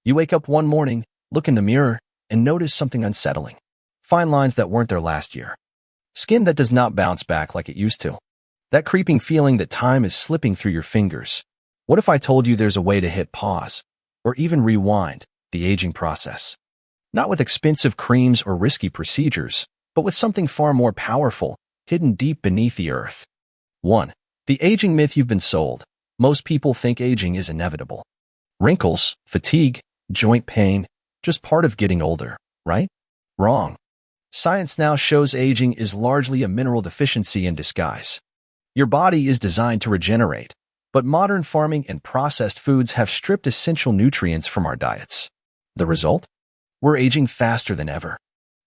You wake up one morning, look in the mirror, and notice something unsettling. Fine lines that weren't there last year. Skin that does not bounce back like it used to. That creeping feeling that time is slipping through your fingers. What if I told you there's a way to hit pause, or even rewind, the aging process? Not with expensive creams or risky procedures, but with something far more powerful, hidden deep beneath the earth. 1. The aging myth you've been sold. Most people think aging is inevitable. Wrinkles, fatigue, joint pain, just part of getting older, right? Wrong. Science now shows aging is largely a mineral deficiency in disguise. Your body is designed to regenerate, but modern farming and processed foods have stripped essential nutrients from our diets. The result? We're aging faster than ever.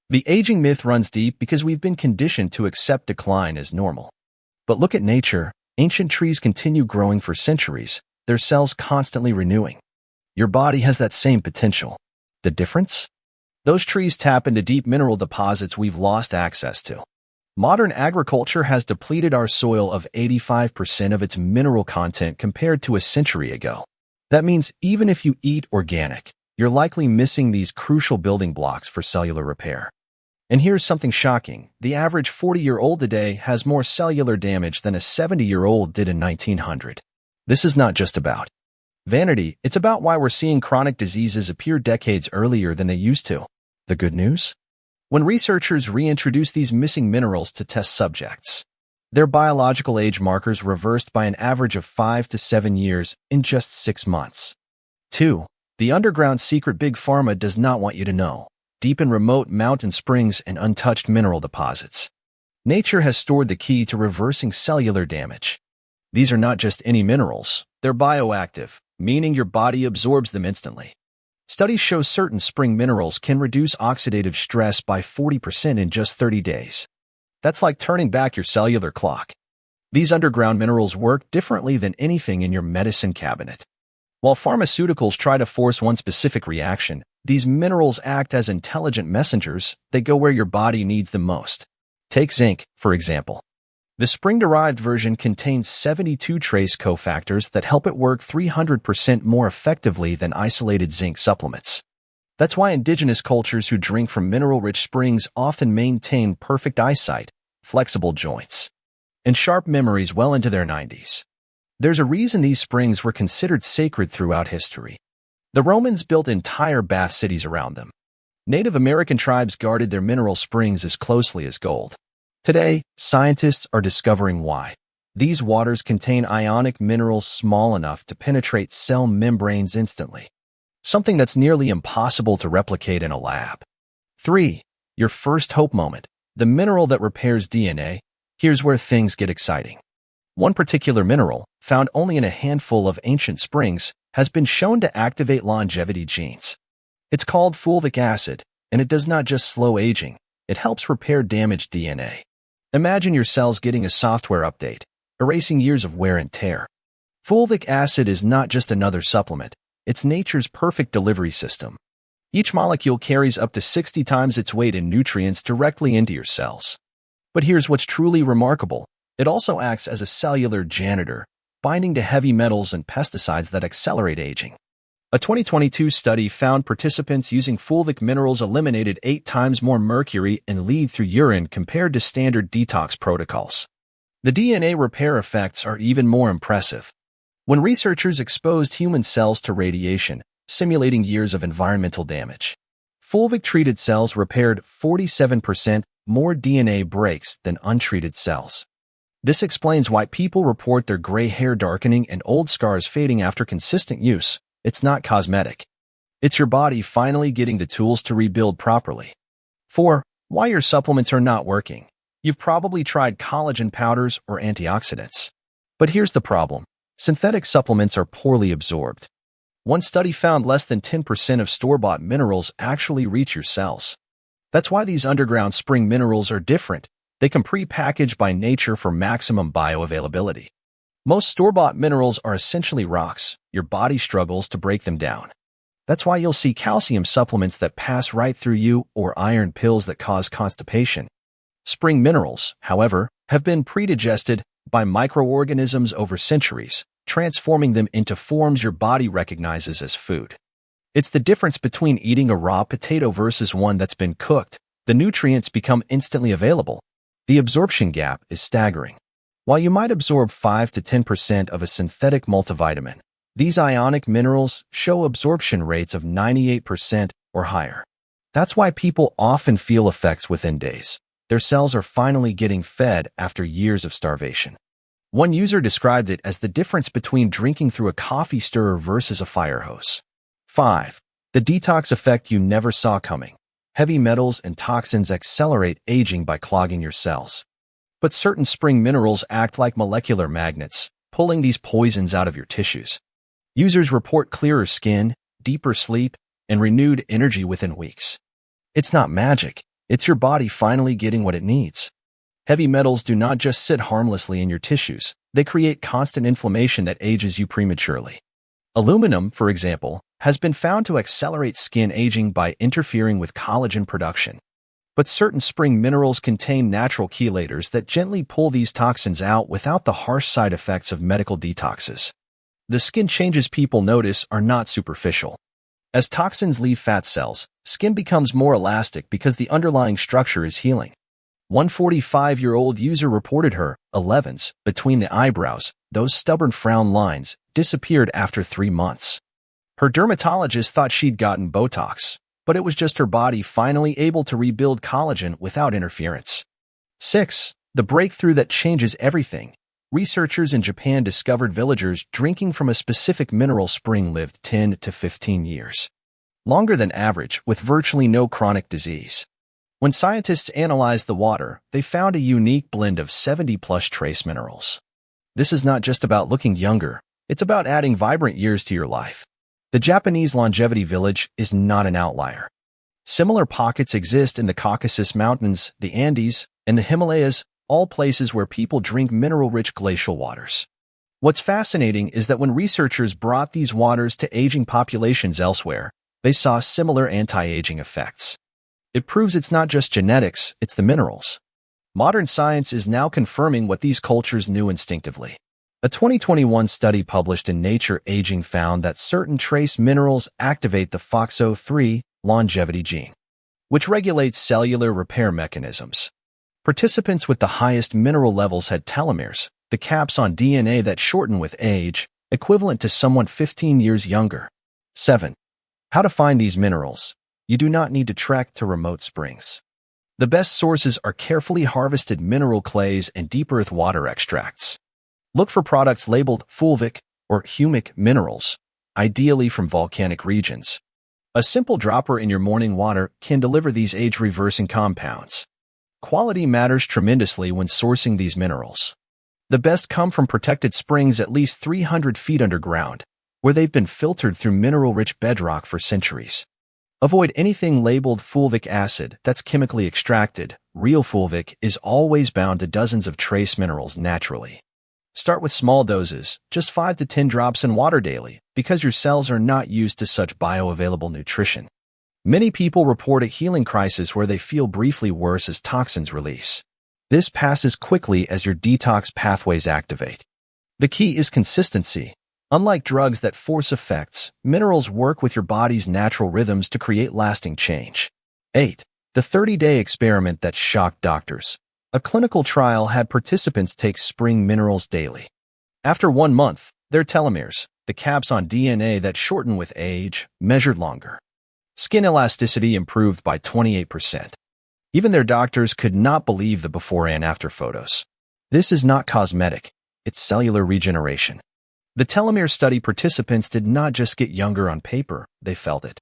The aging myth runs deep because we've been conditioned to accept decline as normal. But look at nature. Ancient trees continue growing for centuries, their cells constantly renewing. Your body has that same potential. The difference? Those trees tap into deep mineral deposits we've lost access to. Modern agriculture has depleted our soil of 85% of its mineral content compared to a century ago. That means even if you eat organic, you're likely missing these crucial building blocks for cellular repair. And here's something shocking. The average 40-year-old today has more cellular damage than a 70-year-old did in 1900. This is not just about vanity, it's about why we're seeing chronic diseases appear decades earlier than they used to. The good news? When researchers reintroduce these missing minerals to test subjects, their biological age markers reversed by an average of 5 to 7 years in just 6 months. 2. The underground secret Big Pharma does not want you to know. Deep in remote mountain springs and untouched mineral deposits, nature has stored the key to reversing cellular damage. These are not just any minerals, they're bioactive, meaning your body absorbs them instantly. Studies show certain spring minerals can reduce oxidative stress by 40% in just 30 days. That's like turning back your cellular clock. These underground minerals work differently than anything in your medicine cabinet. While pharmaceuticals try to force one specific reaction, these minerals act as intelligent messengers. They go where your body needs them most. Take zinc, for example. The spring-derived version contains 72 trace cofactors that help it work 300% more effectively than isolated zinc supplements. That's why indigenous cultures who drink from mineral-rich springs often maintain perfect eyesight, flexible joints, and sharp memories well into their 90s. There's a reason these springs were considered sacred throughout history. The Romans built entire bath cities around them. Native American tribes guarded their mineral springs as closely as gold. Today, scientists are discovering why. These waters contain ionic minerals small enough to penetrate cell membranes instantly, something that's nearly impossible to replicate in a lab. 3. Your first hope moment, the mineral that repairs DNA. Here's where things get exciting. One particular mineral, found only in a handful of ancient springs, has been shown to activate longevity genes. It's called fulvic acid, and it does not just slow aging, it helps repair damaged DNA. Imagine your cells getting a software update, erasing years of wear and tear. Fulvic acid is not just another supplement, it's nature's perfect delivery system. Each molecule carries up to 60 times its weight in nutrients directly into your cells. But here's what's truly remarkable. It also acts as a cellular janitor, binding to heavy metals and pesticides that accelerate aging. A 2022 study found participants using fulvic minerals eliminated 8 times more mercury and lead through urine compared to standard detox protocols. The DNA repair effects are even more impressive. When researchers exposed human cells to radiation, simulating years of environmental damage, fulvic-treated cells repaired 47% more DNA breaks than untreated cells. This explains why people report their gray hair darkening and old scars fading after consistent use. It's not cosmetic. It's your body finally getting the tools to rebuild properly. 4. Why your supplements are not working. You've probably tried collagen powders or antioxidants. But here's the problem. Synthetic supplements are poorly absorbed. One study found less than 10% of store-bought minerals actually reach your cells. That's why these underground spring minerals are different. They come pre-packaged by nature for maximum bioavailability. Most store-bought minerals are essentially rocks. Your body struggles to break them down. That's why you'll see calcium supplements that pass right through you or iron pills that cause constipation. Spring minerals, however, have been pre-digested by microorganisms over centuries, transforming them into forms your body recognizes as food. It's the difference between eating a raw potato versus one that's been cooked. The nutrients become instantly available. The absorption gap is staggering. While you might absorb 5 to 10% of a synthetic multivitamin, these ionic minerals show absorption rates of 98% or higher. That's why people often feel effects within days. Their cells are finally getting fed after years of starvation. One user described it as the difference between drinking through a coffee stirrer versus a fire hose. 5. The detox effect you never saw coming. Heavy metals and toxins accelerate aging by clogging your cells. But certain spring minerals act like molecular magnets, pulling these poisons out of your tissues. Users report clearer skin, deeper sleep, and renewed energy within weeks. It's not magic. It's your body finally getting what it needs. Heavy metals do not just sit harmlessly in your tissues. They create constant inflammation that ages you prematurely. Aluminum, for example, has been found to accelerate skin aging by interfering with collagen production. But certain spring minerals contain natural chelators that gently pull these toxins out without the harsh side effects of medical detoxes. The skin changes people notice are not superficial. As toxins leave fat cells, skin becomes more elastic because the underlying structure is healing. One 45-year-old user reported her 11s between the eyebrows, those stubborn frown lines, disappeared after 3 months. Her dermatologist thought she'd gotten Botox, but it was just her body finally able to rebuild collagen without interference. 6. The breakthrough that changes everything. Researchers in Japan discovered villagers drinking from a specific mineral spring lived 10 to 15 years. Longer than average, with virtually no chronic disease. When scientists analyzed the water, they found a unique blend of 70-plus trace minerals. This is not just about looking younger, it's about adding vibrant years to your life. The Japanese longevity village is not an outlier. Similar pockets exist in the Caucasus Mountains, the Andes, and the Himalayas, all places where people drink mineral-rich glacial waters. What's fascinating is that when researchers brought these waters to aging populations elsewhere, they saw similar anti-aging effects. It proves it's not just genetics, it's the minerals. Modern science is now confirming what these cultures knew instinctively. A 2021 study published in Nature Aging found that certain trace minerals activate the FOXO3 longevity gene, which regulates cellular repair mechanisms. Participants with the highest mineral levels had telomeres, the caps on DNA that shorten with age, equivalent to someone 15 years younger. 7. How to find these minerals. You do not need to trek to remote springs. The best sources are carefully harvested mineral clays and deep earth water extracts. Look for products labeled fulvic or humic minerals, ideally from volcanic regions. A simple dropper in your morning water can deliver these age-reversing compounds. Quality matters tremendously when sourcing these minerals. The best come from protected springs at least 300 feet underground, where they've been filtered through mineral-rich bedrock for centuries. Avoid anything labeled fulvic acid that's chemically extracted. Real fulvic is always bound to dozens of trace minerals naturally. Start with small doses, just 5 to 10 drops in water daily, because your cells are not used to such bioavailable nutrition. Many people report a healing crisis where they feel briefly worse as toxins release. This passes quickly as your detox pathways activate. The key is consistency. Unlike drugs that force effects, minerals work with your body's natural rhythms to create lasting change. 8. The 30-day experiment that shocked doctors. A clinical trial had participants take spring minerals daily. After 1 month, their telomeres, the caps on DNA that shorten with age, measured longer. Skin elasticity improved by 28%. Even their doctors could not believe the before and after photos. This is not cosmetic, it's cellular regeneration. The telomere study participants did not just get younger on paper, they felt it.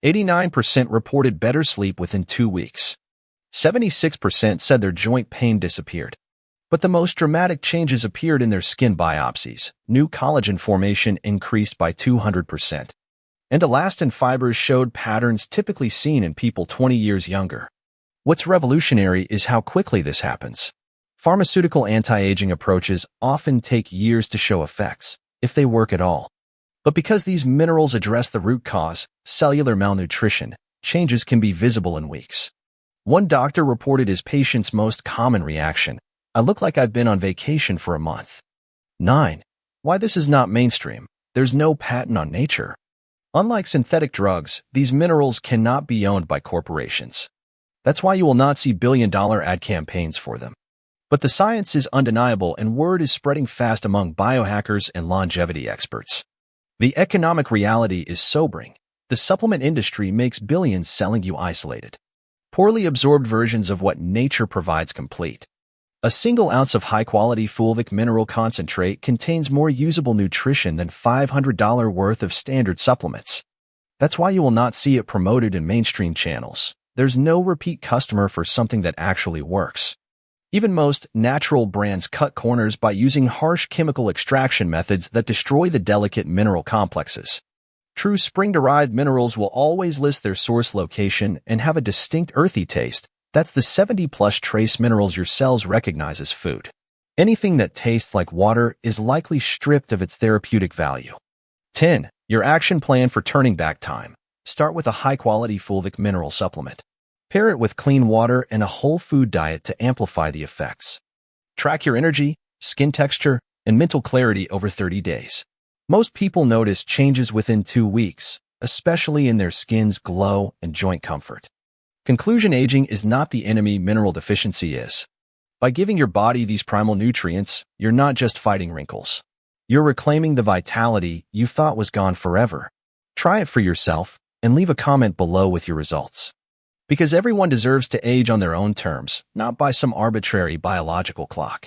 89% reported better sleep within 2 weeks. 76% said their joint pain disappeared. But the most dramatic changes appeared in their skin biopsies. New collagen formation increased by 200%. And elastin fibers showed patterns typically seen in people 20 years younger. What's revolutionary is how quickly this happens. Pharmaceutical anti-aging approaches often take years to show effects, if they work at all. But because these minerals address the root cause, cellular malnutrition, changes can be visible in weeks. One doctor reported his patient's most common reaction: "I look like I've been on vacation for a month." 9. Why this is not mainstream. There's no patent on nature. Unlike synthetic drugs, these minerals cannot be owned by corporations. That's why you will not see billion-dollar ad campaigns for them. But the science is undeniable and word is spreading fast among biohackers and longevity experts. The economic reality is sobering. The supplement industry makes billions selling you isolated, poorly absorbed versions of what nature provides complete. A single ounce of high-quality fulvic mineral concentrate contains more usable nutrition than $500 worth of standard supplements. That's why you will not see it promoted in mainstream channels. There's no repeat customer for something that actually works. Even most natural brands cut corners by using harsh chemical extraction methods that destroy the delicate mineral complexes. True spring-derived minerals will always list their source location and have a distinct earthy taste. That's the 70-plus trace minerals your cells recognize as food. Anything that tastes like water is likely stripped of its therapeutic value. 10. Your action plan for turning back time. Start with a high-quality fulvic mineral supplement. Pair it with clean water and a whole food diet to amplify the effects. Track your energy, skin texture, and mental clarity over 30 days. Most people notice changes within 2 weeks, especially in their skin's glow and joint comfort. Conclusion: aging is not the enemy mineral deficiency is. By giving your body these primal nutrients, you're not just fighting wrinkles. You're reclaiming the vitality you thought was gone forever. Try it for yourself and leave a comment below with your results. Because everyone deserves to age on their own terms, not by some arbitrary biological clock.